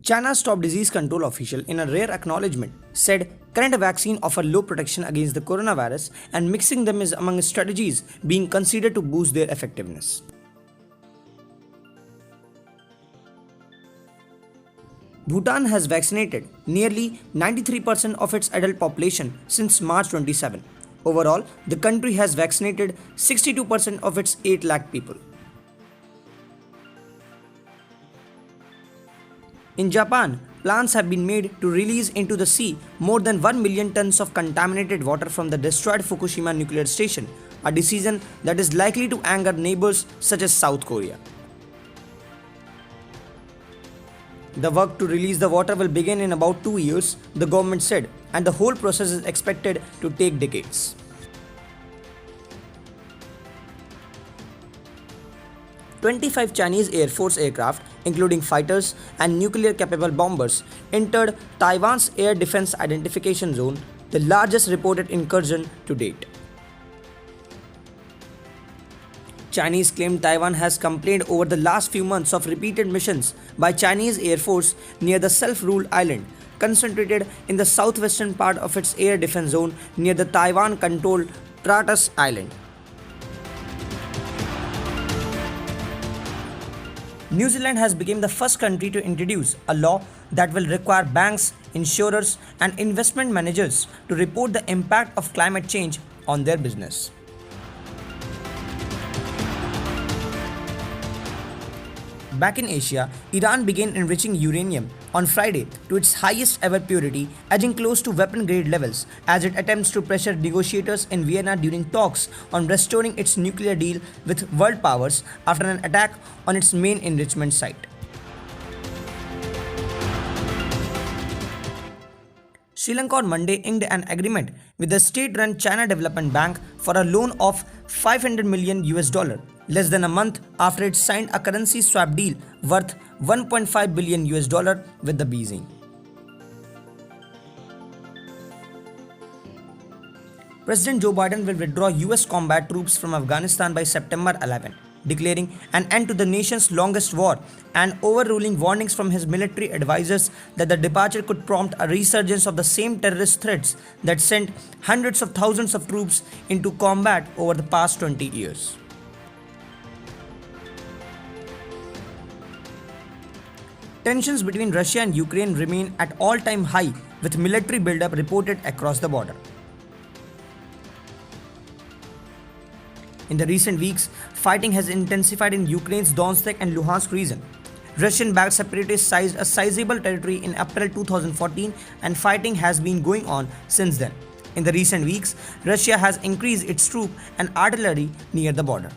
China's top disease control official, in a rare acknowledgement, said current vaccine offer low protection against the coronavirus and mixing them is among strategies being considered to boost their effectiveness. Bhutan has vaccinated nearly 93% of its adult population since March 27. Overall, the country has vaccinated 62% of its 8 lakh people. In Japan, plans have been made to release into the sea more than 1 million tons of contaminated water from the destroyed Fukushima nuclear station, a decision that is likely to anger neighbors such as South Korea. The work to release the water will begin in about 2 years, the government said, and the whole process is expected to take decades. 25 Chinese Air Force aircraft, including fighters and nuclear-capable bombers, entered Taiwan's Air Defense Identification Zone, the largest reported incursion to date. Chinese claimed Taiwan has complained over the last few months of repeated missions by Chinese Air Force near the self-ruled island, concentrated in the southwestern part of its air defense zone near the Taiwan-controlled Tratus Island. New Zealand has become the first country to introduce a law that will require banks, insurers, and investment managers to report the impact of climate change on their business. Back in Asia, Iran began enriching uranium on Friday to its highest ever purity, edging close to weapon-grade levels as it attempts to pressure negotiators in Vienna during talks on restoring its nuclear deal with world powers after an attack on its main enrichment site. Sri Lanka on Monday inked an agreement with the state-run China Development Bank for a loan of $500 million, less than a month after it signed a currency swap deal worth $1.5 billion with the Beijing. President Joe Biden will withdraw US combat troops from Afghanistan by September 11, declaring an end to the nation's longest war and overruling warnings from his military advisors that the departure could prompt a resurgence of the same terrorist threats that sent hundreds of thousands of troops into combat over the past 20 years. Tensions between Russia and Ukraine remain at all-time high, with military buildup reported across the border. In the recent weeks, fighting has intensified in Ukraine's Donetsk and Luhansk region. Russian-backed separatists seized a sizable territory in April 2014 and fighting has been going on since then. In the recent weeks, Russia has increased its troops and artillery near the border.